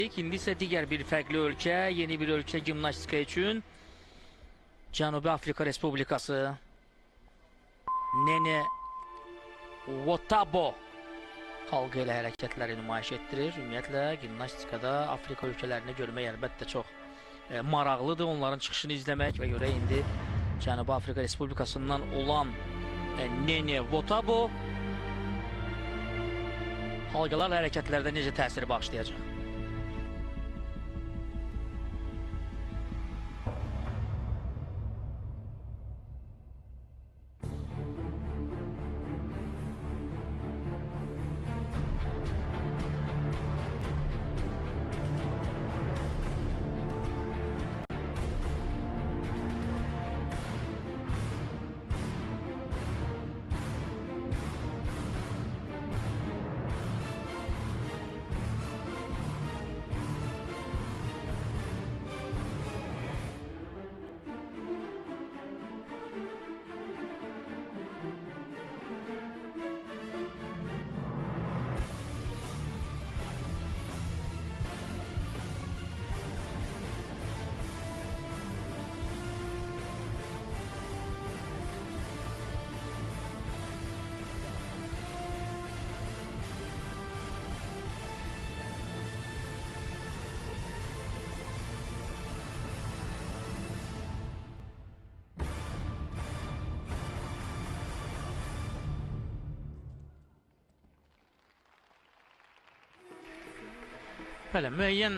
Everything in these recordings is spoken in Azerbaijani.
İndi isə digər bir fərqli ölkə, yeni bir ölkə gimnastika üçün Cənubi Afrika Respublikası Nene Wotabo xalqı ilə hərəkətləri nümayiş etdirir. Ümumiyyətlə, gimnastikada Afrika ölkələrini görmək əlbəttə çox maraqlıdır. Onların çıxışını izləmək və görə indi Cənubi Afrika Respublikasından olan Nene Wotabo xalqlar hərəkətlərdə necə təsiri bağışlayacaq? Bəli, müəyyən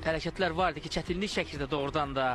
hərəkətlər vardı ki, çətinlik şəkildə doğrudan da